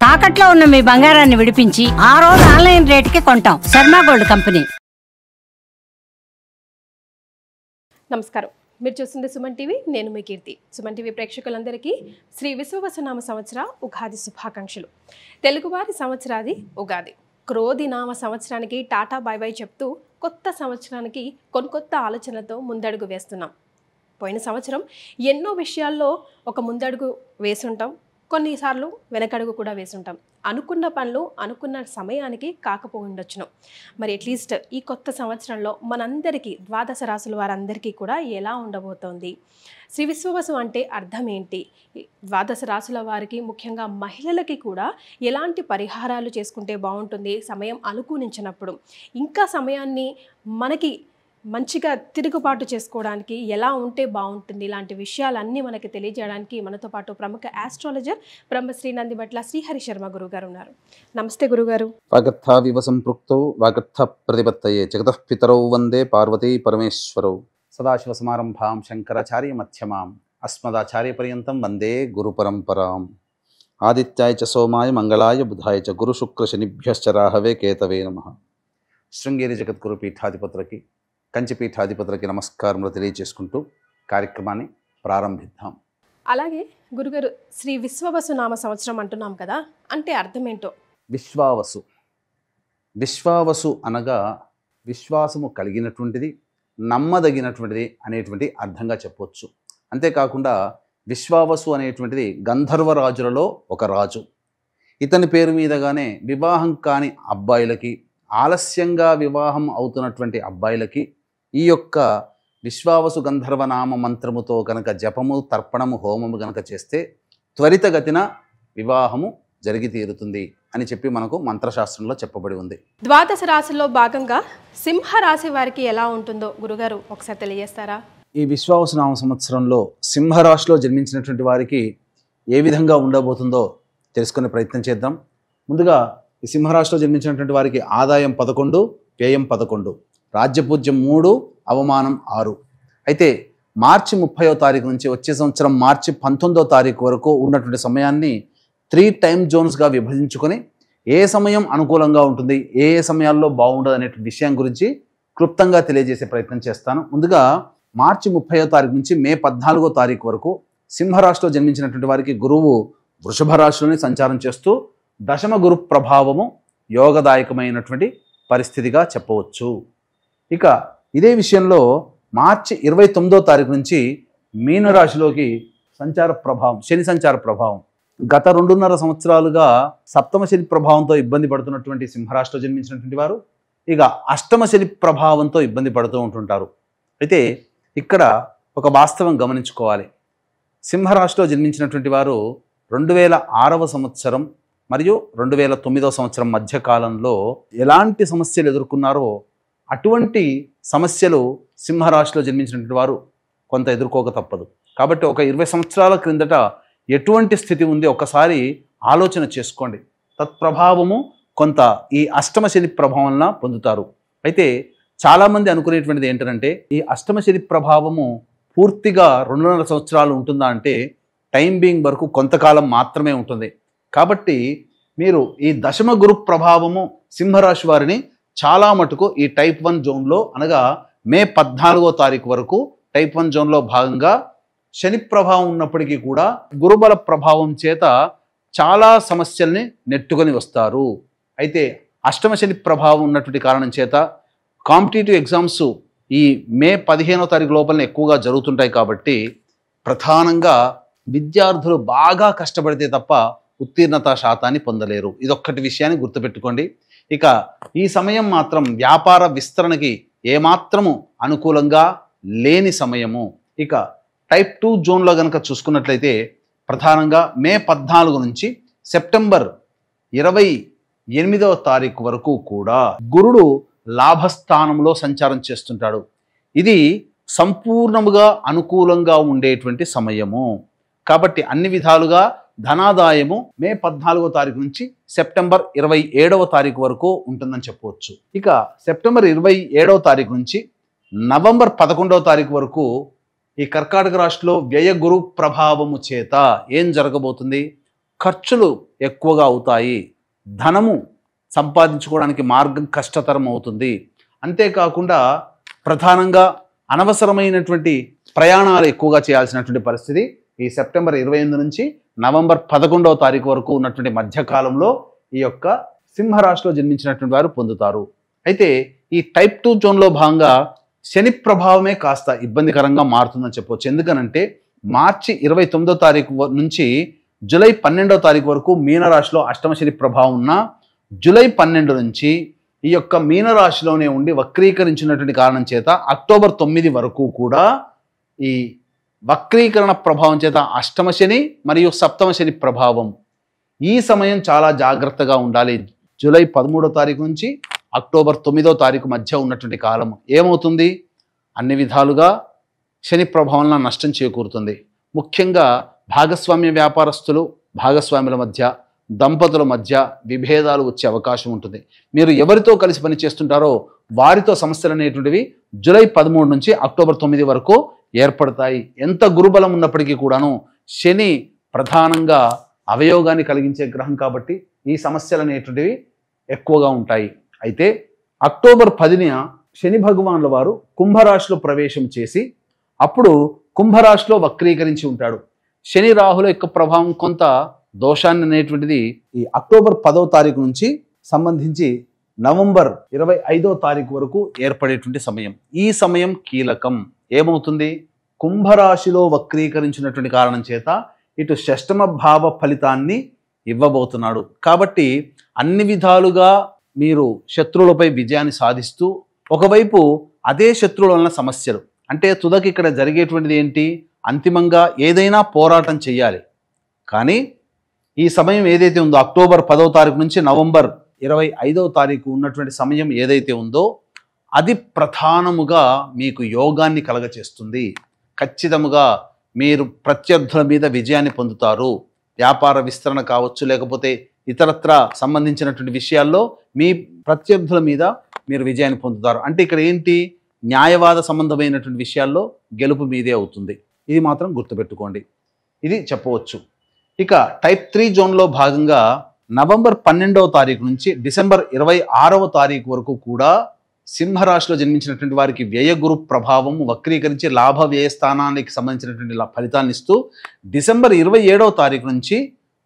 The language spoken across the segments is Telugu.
తాకట్లో ఉన్న మీ బంగారాన్ని విడిపించి ఆ రోజు ఆన్లైన్ రేటుకి కొంటాం. Sharma gold company. నమస్కారం, మీరు చూస్తుంది సుమన్ టీవీ. నేను మీ కీర్తి. సుమన్ టీవీ ప్రేక్షకులందరికీ శ్రీ విశ్వవసునామ సంవత్సర ఉగాది శుభాకాంక్షలు. తెలుగువారి సంవత్సరాది ఉగాది. క్రోధి నామ సంవత్సరానికి టాటా బై బై చెప్తూ కొత్త సంవత్సరానికి కొత్త ఆలోచనలతో ముందడుగు వేస్తున్నాం. పోయిన సంవత్సరం ఎన్నో విషయాల్లో ఒక ముందడుగు వేసుంటాం, కొన్నిసార్లు వెనకడుగు కూడా వేసుంటాం. అనుకున్న పనులు అనుకున్న సమయానికి కాకపోయిండొచ్చును. మరి అట్లీస్ట్ ఈ కొత్త సంవత్సరంలో మనందరికీ ద్వాదశ రాశుల వారందరికీ కూడా ఎలా ఉండబోతోంది, శ్రీ విశ్వవసు అంటే అర్థం ఏంటి, ద్వాదశ రాశుల వారికి ముఖ్యంగా మహిళలకి కూడా ఎలాంటి పరిహారాలు చేసుకుంటే బాగుంటుంది, సమయం అనుకూలించినప్పుడు ఇంకా సమయాన్ని మనకి మంచిగా తిరుగుబాటు చేసుకోవడానికి ఎలా ఉంటే బాగుంటుంది, ఇలాంటి విషయాలన్నీ మనకి తెలియజేయడానికి మనతో పాటు ప్రముఖ ఆస్ట్రాలజర్ బ్రహ్మశ్రీ నందిబట్ల శ్రీహరి శర్మ గురుగారు ఉన్నారు. నమస్తే గురుగారు. వాగర్థావివ సంపృక్తో వాగర్థ ప్రతిపత్తయే జగతః పితరౌ వందే పార్వతీ పరమేశ్వరౌ. సదాశివ సమారంభాం శంకరాచార్య మధ్యమాం అస్మదాచార్య పర్యంతం వందే గురు పరంపరాం. ఆదిత్యాయ చ సోమాయ మంగళాయ బుధాయ చ గురు శుక్ర శనిభ్యశ్చ రాహవే కేతవే నమః. శృంగేరి జగద్గురు పీఠాధిపతులకి, కంచిపీఠాధిపతులకి నమస్కారములు తెలియజేసుకుంటూ కార్యక్రమాన్ని ప్రారంభిద్దాం. అలాగే గురుగారు, శ్రీ విశ్వవసు నామ సంవత్సరం అంటున్నాం కదా, అంటే అర్థం ఏంటో? విశ్వావసు. విశ్వావసు అనగా విశ్వాసము కలిగినటువంటిది, నమ్మదగినటువంటిది అనేటువంటి అర్థంగా చెప్పవచ్చు. అంతేకాకుండా విశ్వావసు అనేటువంటిది గంధర్వరాజులలో ఒక రాజు. ఇతని పేరు మీదగానే వివాహం కాని అబ్బాయిలకి, ఆలస్యంగా వివాహం అవుతున్నటువంటి అబ్బాయిలకి ఈ యొక్క విశ్వావసు గంధర్వనామ మంత్రముతో కనుక జపము, తర్పణము, హోమము కనుక చేస్తే త్వరితగతిన వివాహము జరిగి తీరుతుంది అని చెప్పి మనకు మంత్రశాస్త్రంలో చెప్పబడి ఉంది. ద్వాదశ రాశుల్లో భాగంగా సింహరాశి వారికి ఎలా ఉంటుందో గురుగారు ఒకసారి తెలియజేస్తారా? ఈ విశ్వావసు నామ సంవత్సరంలో సింహరాశిలో జన్మించినటువంటి వారికి ఏ విధంగా ఉండబోతుందో తెలుసుకునే ప్రయత్నం చేద్దాం. ముందుగా ఈ సింహరాశిలో జన్మించినటువంటి వారికి ఆదాయం 11, వ్యయం 11, రాజ్యపూజ్యం 3, అవమానం 6. అయితే మార్చి 30వ తారీఖు నుంచి వచ్చే సంవత్సరం మార్చి 19వ తారీఖు వరకు ఉన్నటువంటి సమయాన్ని 3 టైమ్ జోన్స్గా విభజించుకొని ఏ సమయం అనుకూలంగా ఉంటుంది, ఏ సమయాల్లో బాగుండదు అనే విషయం గురించి క్లుప్తంగా తెలియజేసే ప్రయత్నం చేస్తాను. ముందుగా మార్చి 30వ తారీఖు నుంచి మే 14వ తారీఖు వరకు సింహరాశిలో జన్మించినటువంటి వారికి గురువు వృషభ రాశిలోని సంచారం చేస్తూ దశమ గురు ప్రభావము యోగదాయకమైనటువంటి పరిస్థితిగా చెప్పవచ్చు. ఇక ఇదే విషయంలో మార్చి 29వ తారీఖు నుంచి మీనరాశిలోకి సంచార ప్రభావం, శని సంచార ప్రభావం. గత 2.5 సంవత్సరాలుగా సప్తమ శని ప్రభావంతో ఇబ్బంది పడుతున్నటువంటి సింహరాశిలో జన్మించినటువంటి వారు ఇక అష్టమ శని ప్రభావంతో ఇబ్బంది పడుతూ ఉంటుంటారు. అయితే ఇక్కడ ఒక వాస్తవం గమనించుకోవాలి. సింహరాశిలో జన్మించినటువంటి వారు 2006వ సంవత్సరం మరియు 2009వ సంవత్సరం మధ్య కాలంలో ఎలాంటి సమస్యలు ఎదుర్కొన్నారో అటువంటి సమస్యలు సింహరాశిలో జన్మించినటువంటి వారు కొంత ఎదుర్కోక తప్పదు. కాబట్టి ఒక 20 సంవత్సరాల క్రిందట ఎటువంటి స్థితి ఉంది ఒకసారి ఆలోచన చేసుకోండి. తత్ప్రభావము కొంత ఈ అష్టమ శని ప్రభావంలా పొందుతారు. అయితే చాలామంది అనుకునేటువంటిది ఏంటంటే ఈ అష్టమ శని ప్రభావము పూర్తిగా 2.5 సంవత్సరాలు ఉంటుందా అంటే టైం బీయింగ్ వరకు కొంతకాలం మాత్రమే ఉంటుంది. కాబట్టి మీరు ఈ దశమ గురు ప్రభావము సింహరాశి వారిని చాలా మటుకు ఈ టైప్ 1 జోన్లో అనగా మే 14వ తారీఖు వరకు టైప్ 1 జోన్లో భాగంగా శని ప్రభావం ఉన్నప్పటికీ కూడా గురుబల ప్రభావం చేత చాలా సమస్యల్ని నెట్టుకొని వస్తారు. అయితే అష్టమ శని ప్రభావం ఉన్నటువంటి కారణం చేత కాంపిటేటివ్ ఎగ్జామ్స్ ఈ మే 15వ తారీఖు లోపలనే ఎక్కువగా జరుగుతుంటాయి. కాబట్టి ప్రధానంగా విద్యార్థులు బాగా కష్టపడితే తప్ప ఉత్తీర్ణత శాతాన్ని పొందలేరు. ఇదొక్కటి విషయాన్ని గుర్తుపెట్టుకోండి. ఇక ఈ సమయం మాత్రం వ్యాపార విస్తరణకి ఏమాత్రము అనుకూలంగా లేని సమయము. ఇక టైప్ 2 జోన్లో కనుక చూసుకున్నట్లయితే ప్రధానంగా మే 14 నుంచి సెప్టెంబర్ 28వ తారీఖు వరకు కూడా గురుడు లాభస్థానంలో సంచారం చేస్తుంటాడు. ఇది సంపూర్ణముగా అనుకూలంగా ఉండేటువంటి సమయము. కాబట్టి అన్ని విధాలుగా ధనాదాయము మే 14వ తారీఖు నుంచి సెప్టెంబర్ 27వ తారీఖు వరకు ఉంటుందని చెప్పవచ్చు. ఇక సెప్టెంబర్ 27వ తారీఖు నుంచి నవంబర్ 11వ తారీఖు వరకు ఈ కర్కాటక రాశిలో వ్యయ గురు ప్రభావము చేత ఏం జరగబోతుంది? ఖర్చులు ఎక్కువగా అవుతాయి, ధనము సంపాదించుకోవడానికి మార్గం కష్టతరం అవుతుంది. అంతేకాకుండా ప్రధానంగా అనవసరమైనటువంటి ప్రయాణాలు ఎక్కువగా చేయాల్సినటువంటి పరిస్థితి ఈ సెప్టెంబర్ 28 నుంచి నవంబర్ 11వ తారీఖు వరకు ఉన్నటువంటి మధ్యకాలంలో ఈ యొక్క సింహరాశిలో జన్మించినటువంటి వారు పొందుతారు. అయితే ఈ టైప్ 2 జోన్లో భాగంగా శని ప్రభావమే కాస్త ఇబ్బందికరంగా మారుతుందని చెప్పవచ్చు. ఎందుకనంటే మార్చి 29వ తారీఖు నుంచి జూలై 12వ తారీఖు వరకు మీనరాశిలో అష్టమ శని ప్రభావం ఉన్న జూలై 12 నుంచి ఈ యొక్క మీనరాశిలోనే ఉండి వక్రీకరించినటువంటి కారణం చేత అక్టోబర్ 9 వరకు కూడా ఈ వక్రీకరణ ప్రభావం చేత అష్టమ శని మరియు సప్తమ శని ప్రభావం. ఈ సమయం చాలా జాగ్రత్తగా ఉండాలి. జూలై 13వ తారీఖు నుంచి అక్టోబర్ 9వ తారీఖు మధ్య ఉన్నటువంటి కాలం ఏమవుతుంది? అన్ని విధాలుగా శని ప్రభావంలో నష్టం చేకూరుతుంది. ముఖ్యంగా భాగస్వామ్య వ్యాపారస్తులు, భాగస్వాముల మధ్య, దంపతుల మధ్య విభేదాలు వచ్చే అవకాశం ఉంటుంది. మీరు ఎవరితో కలిసి పనిచేస్తుంటారో వారితో సమస్యలు అనేటువంటివి జూలై 13 నుంచి అక్టోబర్ 9 వరకు ఏర్పడతాయి. ఎంత గురుబలం ఉన్నప్పటికీ కూడాను శని ప్రధానంగా అవయోగాన్ని కలిగించే గ్రహం కాబట్టి ఈ సమస్యలు అనేటువంటివి ఎక్కువగా ఉంటాయి. అయితే అక్టోబర్ 10న శని భగవానుల వారు కుంభరాశిలో ప్రవేశం చేసి అప్పుడు కుంభరాశిలో వక్రీకరించి ఉంటాడు. శని రాహుల యొక్క ప్రభావం కొంత దోషాన్ని అనేటువంటిది ఈ అక్టోబర్ 10వ తారీఖు నుంచి సంబంధించి నవంబర్ 25వ తారీఖు వరకు ఏర్పడేటువంటి సమయం. ఈ సమయం కీలకం. ఏమవుతుంది? కుంభరాశిలో వక్రీకరించినటువంటి కారణం చేత ఇటు షష్టమ భావ ఫలితాన్ని ఇవ్వబోతున్నాడు. కాబట్టి అన్ని విధాలుగా మీరు శత్రువులపై విజయాన్ని సాధిస్తూ ఒకవైపు అదే శత్రువుల వలన సమస్యలు అంటే తుదకి ఇక్కడ జరిగేటువంటిది ఏంటి? అంతిమంగా ఏదైనా పోరాటం చేయాలి. కానీ ఈ సమయం ఏదైతే ఉందో అక్టోబర్ 10వ తారీఖు నుంచి నవంబర్ 25వ తారీఖు ఉన్నటువంటి సమయం ఏదైతే ఉందో అది ప్రధానముగా మీకు యోగాన్ని కలగచేస్తుంది. ఖచ్చితముగా మీరు ప్రత్యర్థుల మీద విజయాన్ని పొందుతారు. వ్యాపార విస్తరణ కావచ్చు, లేకపోతే ఇతరత్ర సంబంధించినటువంటి విషయాల్లో మీ ప్రత్యర్థుల మీద మీరు విజయాన్ని పొందుతారు. అంటే ఇక్కడ ఏంటి? న్యాయవాద సంబంధమైనటువంటి విషయాల్లో గెలుపు మీదే అవుతుంది. ఇది మాత్రం గుర్తుపెట్టుకోండి. ఇది చెప్పవచ్చు. ఇక టైప్ 3 జోన్లో భాగంగా నవంబర్ 12వ తారీఖు నుంచి డిసెంబర్ 26వ తారీఖు వరకు కూడా సింహరాశిలో జన్మించినటువంటి వారికి వ్యయ గురు ప్రభావం వక్రీకరించి లాభ వ్యయ స్థానానికి సంబంధించినటువంటి ఫలితాన్ని ఇస్తూ డిసెంబర్ 27వ తారీఖు నుంచి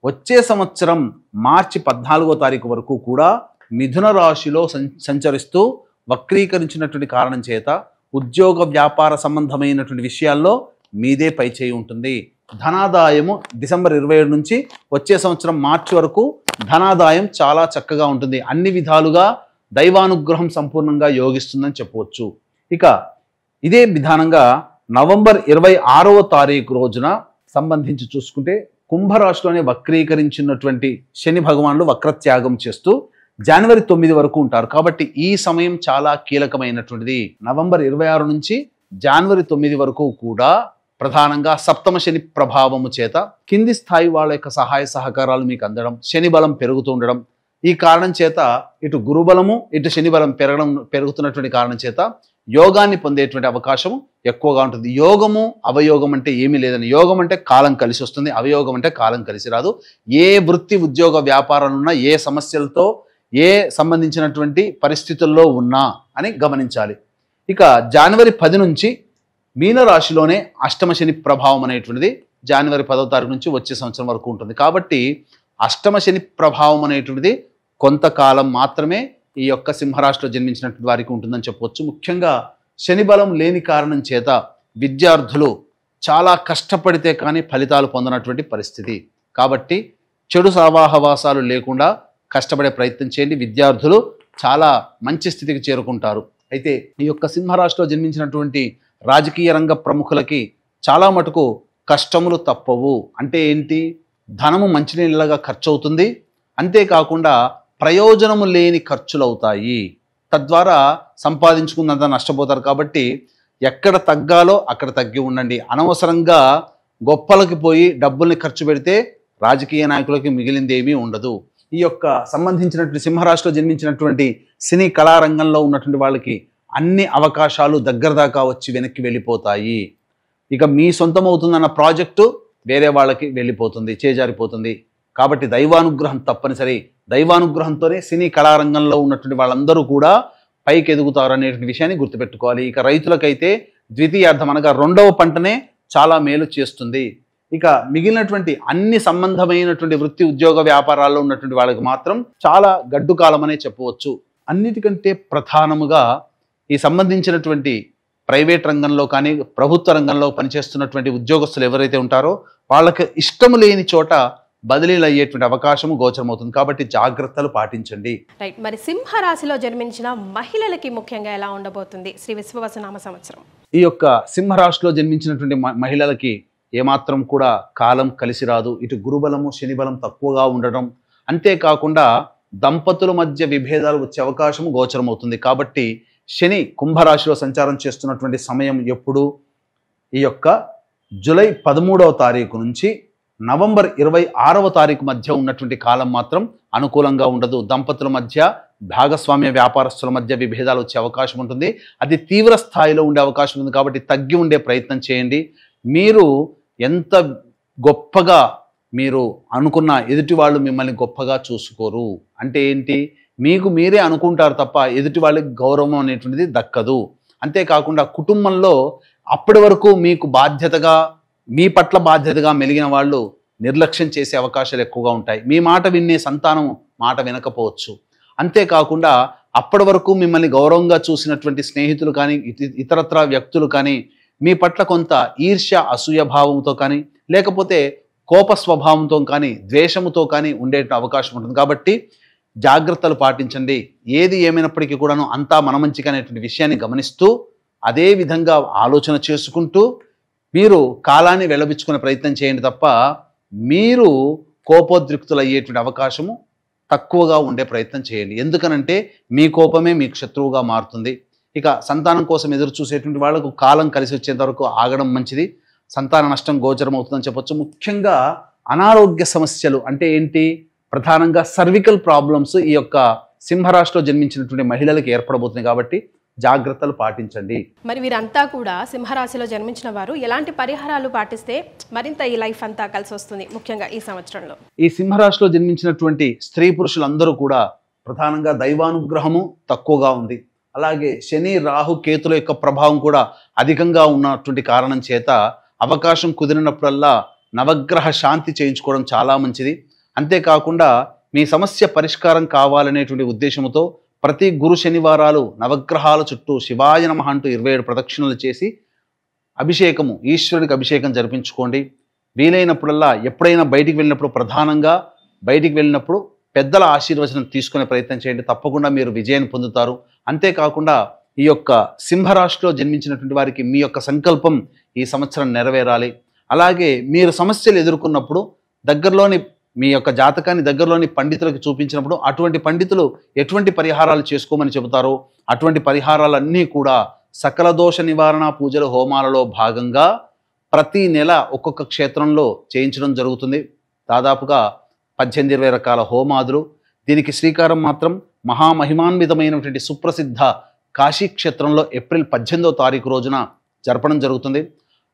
వచ్చే సంవత్సరం మార్చి 14వ తారీఖు వరకు కూడా మిథున రాశిలో సంచరిస్తూ వక్రీకరించినటువంటి కారణం చేత ఉద్యోగ వ్యాపార సంబంధమైనటువంటి విషయాల్లో మీదే పైచేయి ఉంటుంది. ధనాదాయము డిసెంబర్ 27 నుంచి వచ్చే సంవత్సరం మార్చి వరకు ధనాదాయం చాలా చక్కగా ఉంటుంది. అన్ని విధాలుగా దైవానుగ్రహం సంపూర్ణంగా యోగిస్తుందని చెప్పవచ్చు. ఇక ఇదే విధానంగా నవంబర్ 26వ తారీఖు రోజున సంబంధించి చూసుకుంటే కుంభరాశిలోనే వక్రీకరించినటువంటి శని భగవానుడు వక్రత్యాగం చేస్తూ జనవరి 9 వరకు ఉంటారు. కాబట్టి ఈ సమయం చాలా కీలకమైనటువంటిది. నవంబర్ 26 నుంచి జనవరి 9 వరకు కూడా ప్రధానంగా సప్తమ శని ప్రభావము చేత కింది స్థాయి వాళ్ళ యొక్క సహాయ సహకారాలు మీకు అందడం, శని బలం పెరుగుతూ ఉండడం, ఈ కారణం చేత ఇటు గురుబలము ఇటు శని బలం పెరుగుతున్నటువంటి కారణం చేత యోగాన్ని పొందేటువంటి అవకాశం ఎక్కువగా ఉంటుంది. యోగము అవయోగం అంటే ఏమీ లేదని. యోగం అంటే కాలం కలిసి వస్తుంది, అవయోగం అంటే కాలం కలిసి రాదు. ఏ వృత్తి ఉద్యోగ వ్యాపారాలు ఉన్నా, ఏ సమస్యలతో ఏ సంబంధించినటువంటి పరిస్థితుల్లో ఉన్నా అని గమనించాలి. ఇక జనవరి 10 నుంచి మీనరాశిలోనే అష్టమ శని ప్రభావం అనేటువంటిది జనవరి 10వ తారీఖు నుంచి వచ్చే సంవత్సరం వరకు ఉంటుంది. కాబట్టి అష్టమ శని ప్రభావం అనేటువంటిది కొంతకాలం మాత్రమే ఈ యొక్క సింహరాశిలో జన్మించినటువంటి వారికి ఉంటుందని చెప్పవచ్చు. ముఖ్యంగా శని బలం లేని కారణం చేత విద్యార్థులు చాలా కష్టపడితే కానీ ఫలితాలు పొందనటువంటి పరిస్థితి. కాబట్టి చెడు సహవాసాలు లేకుండా కష్టపడే ప్రయత్నం చేయండి. విద్యార్థులు చాలా మంచి స్థితికి చేరుకుంటారు. అయితే ఈ యొక్క సింహరాశిలో జన్మించినటువంటి రాజకీయ రంగ ప్రముఖులకి చాలా మటుకు కష్టములు తప్పవు. అంటే ఏంటి? ధనము మంచినీళ్ళగా ఖర్చు అవుతుంది. అంతేకాకుండా ప్రయోజనము లేని ఖర్చులు అవుతాయి. తద్వారా సంపాదించుకున్నంత నష్టపోతారు. కాబట్టి ఎక్కడ తగ్గాలో అక్కడ తగ్గి ఉండండి. అనవసరంగా గొప్పలకి పోయి డబ్బుల్ని ఖర్చు పెడితే రాజకీయ నాయకులకి మిగిలింది ఏమీ ఉండదు. ఈ యొక్క సంబంధించినటువంటి సింహరాశిలో జన్మించినటువంటి సినీ కళారంగంలో ఉన్నటువంటి వాళ్ళకి అన్ని అవకాశాలు దగ్గర దాకా వచ్చి వెనక్కి వెళ్ళిపోతాయి. ఇక మీ సొంతం అవుతుందన్న ప్రాజెక్టు వేరే వాళ్ళకి వెళ్ళిపోతుంది, చేజారిపోతుంది. కాబట్టి దైవానుగ్రహం తప్పనిసరి. దైవానుగ్రహంతోనే సినీ కళారంగంలో ఉన్నటువంటి వాళ్ళందరూ కూడా పైకి ఎదుగుతారు అనేటువంటి విషయాన్ని గుర్తుపెట్టుకోవాలి. ఇక రైతులకైతే ద్వితీయార్థం అనగా రెండవ పంటనే చాలా మేలు చేస్తుంది. ఇక మిగిలినటువంటి అన్ని సంబంధమైనటువంటి వృత్తి ఉద్యోగ వ్యాపారాల్లో ఉన్నటువంటి వాళ్ళకి మాత్రం చాలా గడ్డు కాలం అనే చెప్పవచ్చు. అన్నిటికంటే ప్రధానముగా ఈ సంబంధించినటువంటి ప్రైవేట్ రంగంలో కానీ ప్రభుత్వ రంగంలో పనిచేస్తున్నటువంటి ఉద్యోగస్తులు ఎవరైతే ఉంటారో వాళ్ళకి ఇష్టం లేని చోట బదిలీలు అయ్యేటువంటి అవకాశము గోచరమవుతుంది. కాబట్టి జాగ్రత్తలు పాటించండి. రైట్. మరి సింహరాశిలో జన్మించిన మహిళలకి ముఖ్యంగా ఎలా ఉండబోతుంది శ్రీ విశ్వవసనామ సంవత్సరం? ఈ యొక్క సింహరాశిలో జన్మించినటువంటి మహిళలకి ఏమాత్రం కూడా కాలం కలిసి రాదు. ఇటు గురుబలము శనిబలం తక్కువగా ఉండడం, అంతేకాకుండా దంపతుల మధ్య విభేదాలు వచ్చే అవకాశము గోచరమవుతుంది. కాబట్టి శని కుంభరాశిలో సంచారం చేస్తున్నటువంటి సమయం ఎప్పుడు? ఈ యొక్క జూలై 13వ తారీఖు నుంచి నవంబర్ 26వ తారీఖు మధ్య ఉన్నటువంటి కాలం మాత్రం అనుకూలంగా ఉండదు. దంపతుల మధ్య, భాగస్వామ్య వ్యాపారస్తుల మధ్య విభేదాలు వచ్చే అవకాశం ఉంటుంది. అది తీవ్ర స్థాయిలో ఉండే అవకాశం ఉంది. కాబట్టి తగ్గి ఉండే ప్రయత్నం చేయండి. మీరు ఎంత గొప్పగా మీరు అనుకున్న ఎదుటి వాళ్ళు మిమ్మల్ని గొప్పగా చూసుకోరు. అంటే ఏంటి? మీకు మీరే అనుకుంటారు తప్ప ఎదుటి వాళ్ళకి గౌరవం అనేటువంటిది దక్కదు. అంతేకాకుండా కుటుంబంలో అప్పటి వరకు మీకు బాధ్యతగా, మీ పట్ల బాధ్యతగా మెలిగిన వాళ్ళు నిర్లక్ష్యం చేసే అవకాశాలు ఎక్కువగా ఉంటాయి. మీ మాట వినే సంతానం మాట వినకపోవచ్చు. అంతేకాకుండా అప్పటి వరకు మిమ్మల్ని గౌరవంగా చూసినటువంటి స్నేహితులు కానీ ఇతరత్ర వ్యక్తులు కానీ మీ పట్ల కొంత ఈర్ష్య అసూయ భావంతో కానీ లేకపోతే కోప స్వభావంతో కానీ ద్వేషముతో కానీ ఉండే అవకాశం ఉంటుంది. కాబట్టి జాగ్రత్తలు పాటించండి. ఏది ఏమైనప్పటికీ కూడాను అంతా మన మంచిగా అనేటువంటి విషయాన్ని గమనిస్తూ అదే విధంగా ఆలోచన చేసుకుంటూ మీరు కాలాన్ని వెళ్లబిచ్చుకునే ప్రయత్నం చేయండి తప్ప మీరు కోపోద్రిక్తులు అయ్యేటువంటి అవకాశము తక్కువగా ఉండే ప్రయత్నం చేయండి. ఎందుకనంటే మీ కోపమే మీకు శత్రువుగా మారుతుంది. ఇక సంతానం కోసం ఎదురు చూసేటువంటి వాళ్ళకు కాలం కలిసి వచ్చేంత వరకు ఆగడం మంచిది. సంతాన నష్టం గోచరం అవుతుందని చెప్పొచ్చు. ముఖ్యంగా అనారోగ్య సమస్యలు అంటే ఏంటి? ప్రధానంగా సర్వికల్ ప్రాబ్లమ్స్ ఈ యొక్క సింహరాశిలో జన్మించినటువంటి మహిళలకు ఏర్పడబోతున్నాయి. కాబట్టి జాగ్రత్తలు పాటించండి. మరి వీరంతా కూడా సింహరాశిలో జన్మించిన వారు ఎలాంటి పరిహారాలు పాటిస్తే మరింత ఈ లైఫ్ అంతా కలిసి వస్తుంది ముఖ్యంగా ఈ సంవత్సరంలో? ఈ సింహరాశిలో జన్మించినటువంటి స్త్రీ పురుషులందరూ కూడా ప్రధానంగా దైవానుగ్రహము తక్కువగా ఉంది. అలాగే శని రాహు కేతుల యొక్క ప్రభావం కూడా అధికంగా ఉన్నటువంటి కారణం చేత అవకాశం కుదిరినప్పుడల్లా నవగ్రహ శాంతి చేయించుకోవడం చాలా మంచిది. అంతేకాకుండా మీ సమస్య పరిష్కారం కావాలనేటువంటి ఉద్దేశంతో ప్రతి గురు శనివారాలు నవగ్రహాల చుట్టూ శివాయ నమః అంటూ 27 ప్రదక్షిణలు చేసి అభిషేకము, ఈశ్వరుడికి అభిషేకం జరిపించుకోండి. వీలైనప్పుడల్లా ఎప్పుడైనా బయటికి వెళ్ళినప్పుడు, ప్రధానంగా బయటికి వెళ్ళినప్పుడు పెద్దల ఆశీర్వచనం తీసుకునే ప్రయత్నం చేయండి. తప్పకుండా మీరు విజయాన్ని పొందుతారు. అంతేకాకుండా ఈ యొక్క సింహరాశిలో జన్మించినటువంటి వారికి మీ యొక్క సంకల్పం ఈ సంవత్సరం నెరవేరాలి. అలాగే మీరు సమస్యలు ఎదుర్కొన్నప్పుడు దగ్గరలోని మీ యొక్క జాతకాన్ని దగ్గరలోని పండితులకు చూపించినప్పుడు అటువంటి పండితులు ఎటువంటి పరిహారాలు చేసుకోమని చెబుతారో అటువంటి పరిహారాలన్నీ కూడా సకల దోష నివారణ పూజల హోమాలలో భాగంగా ప్రతి నెల ఒక్కొక్క క్షేత్రంలో చేయించడం జరుగుతుంది. దాదాపుగా 18-20 రకాల హోమాదులు. దీనికి శ్రీకారం మాత్రం మహామహిమాన్వితమైనటువంటి సుప్రసిద్ధ కాశీ క్షేత్రంలో ఏప్రిల్ 18వ తారీఖు రోజున జరపడం జరుగుతుంది.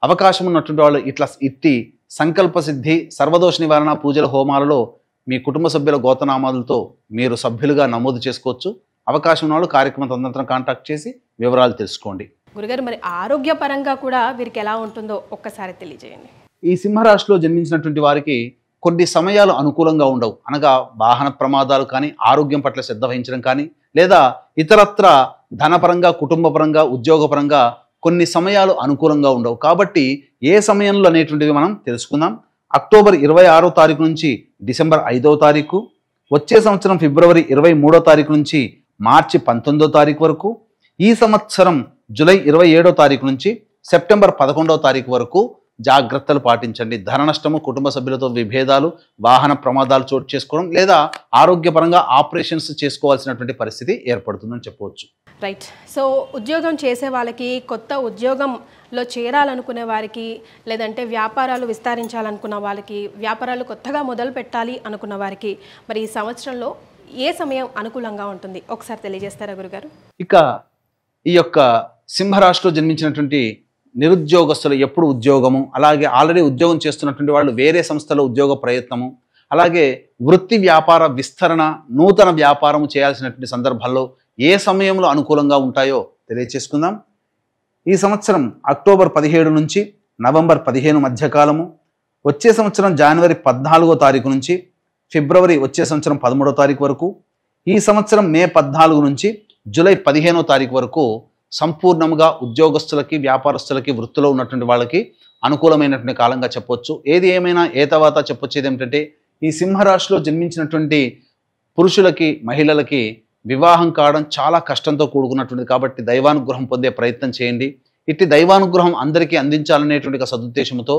అవకాశం ఉన్నటువంటి వాళ్ళు ఇట్టి సంకల్ప సిద్ధి సర్వదోష నివారణ పూజల హోమాలలో మీ కుటుంబ సభ్యుల గోతనామాలతో మీరు సభ్యులుగా నమోదు చేసుకోవచ్చు. అవకాశం ఉన్న వాళ్ళు కార్యక్రమం తదనంతరం కాంటాక్ట్ చేసి వివరాలు తెలుసుకోండి. గురుగారు, మరి ఆరోగ్యపరంగా కూడా వీరికి ఎలా ఉంటుందో ఒక్కసారి తెలియజేయండి. ఈ సింహరాశిలో జన్మించినటువంటి వారికి కొన్ని సమయాలు అనుకూలంగా ఉండవు. అనగా వాహన ప్రమాదాలు కానీ, ఆరోగ్యం పట్ల శ్రద్ధ వహించడం కానీ, లేదా ఇతరత్ర ధనపరంగా, కుటుంబపరంగా, ఉద్యోగపరంగా కొన్ని సమయాలు అనుకూలంగా ఉండవు. కాబట్టి ఏ సమయంలో అనేటువంటివి మనం తెలుసుకుందాం. అక్టోబర్ 26వ తారీఖు నుంచి డిసెంబర్ 5వ తారీఖు, వచ్చే సంవత్సరం ఫిబ్రవరి 23వ తారీఖు నుంచి మార్చి 19వ తారీఖు వరకు, ఈ సంవత్సరం జూలై 27వ తారీఖు నుంచి సెప్టెంబర్ 11వ తారీఖు వరకు జాగ్రత్తలు పాటించండి. ధన నష్టము, కుటుంబ సభ్యులతో విభేదాలు, వాహన ప్రమాదాలు చోటు చేసుకోవడం, లేదా ఆరోగ్యపరంగా ఆపరేషన్స్ చేసుకోవాల్సినటువంటి పరిస్థితి ఏర్పడుతుందని చెప్పవచ్చు. రైట్. సో ఉద్యోగం చేసే వాళ్ళకి, కొత్త ఉద్యోగంలో చేరాలనుకునే వారికి, లేదంటే వ్యాపారాలు విస్తరించాలనుకున్న వాళ్ళకి, వ్యాపారాలు కొత్తగా మొదలు పెట్టాలి అనుకున్న వారికి మరి ఈ సంవత్సరంలో ఏ సమయం అనుకూలంగా ఉంటుంది ఒకసారి తెలియజేస్తారా గురుగారు? ఇక ఈ యొక్క సింహరాశిలో జన్మించినటువంటి నిరుద్యోగస్తులు ఎప్పుడు ఉద్యోగము, అలాగే ఆల్రెడీ ఉద్యోగం చేస్తున్నటువంటి వాళ్ళు వేరే సంస్థలో ఉద్యోగ ప్రయత్నము, అలాగే వృత్తి వ్యాపార విస్తరణ, నూతన వ్యాపారం చేయాల్సినటువంటి సందర్భాల్లో ఏ సమయంలో అనుకూలంగా ఉంటాయో తెలియచేసుకుందాం. ఈ సంవత్సరం అక్టోబర్ 17 నుంచి నవంబర్ 15 మధ్యకాలము, వచ్చే సంవత్సరం జనవరి 14వ తారీఖు నుంచి ఫిబ్రవరి వచ్చే సంవత్సరం 13వ తారీఖు వరకు, ఈ సంవత్సరం మే 14 నుంచి జూలై 15వ తారీఖు వరకు సంపూర్ణంగా ఉద్యోగస్తులకి, వ్యాపారస్తులకి, వృత్తిలో ఉన్నటువంటి వాళ్ళకి అనుకూలమైనటువంటి కాలంగా చెప్పొచ్చు. ఏది ఏమైనా తర్వాత చెప్పొచ్చేది ఏమిటంటే, ఈ సింహరాశిలో జన్మించినటువంటి పురుషులకి, మహిళలకి వివాహం కావడం చాలా కష్టంతో కూడుకున్నటువంటిది. కాబట్టి దైవానుగ్రహం పొందే ప్రయత్నం చేయండి. ఇట్టి దైవానుగ్రహం అందరికీ అందించాలనేటువంటి సదుద్దేశంతో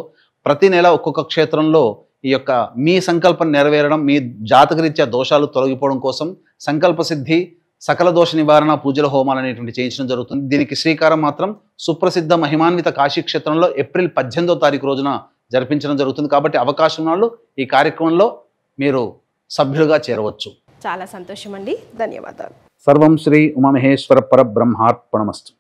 ప్రతి నెల ఒక్కొక్క క్షేత్రంలో ఈ యొక్క మీ సంకల్పం నెరవేరడం, మీ జాతకరీత్యా దోషాలు తొలగిపోవడం కోసం సంకల్ప సిద్ధి, సకల దోష నివారణ పూజల హోమాలు అనేటువంటి చేయించడం జరుగుతుంది. దీనికి శ్రీకారం మాత్రం సుప్రసిద్ధ మహిమాన్విత కాశీ క్షేత్రంలో ఏప్రిల్ 18వ తారీఖు రోజున జరిపించడం జరుగుతుంది. కాబట్టి అవకాశం వాళ్ళు ఈ కార్యక్రమంలో మీరు సభ్యులుగా చేరవచ్చు. చాలా సంతోషం అండి, ధన్యవాదాలు. సర్వం శ్రీ ఉమామహేశ్వర పరబ్రహ్మార్పణమస్తు.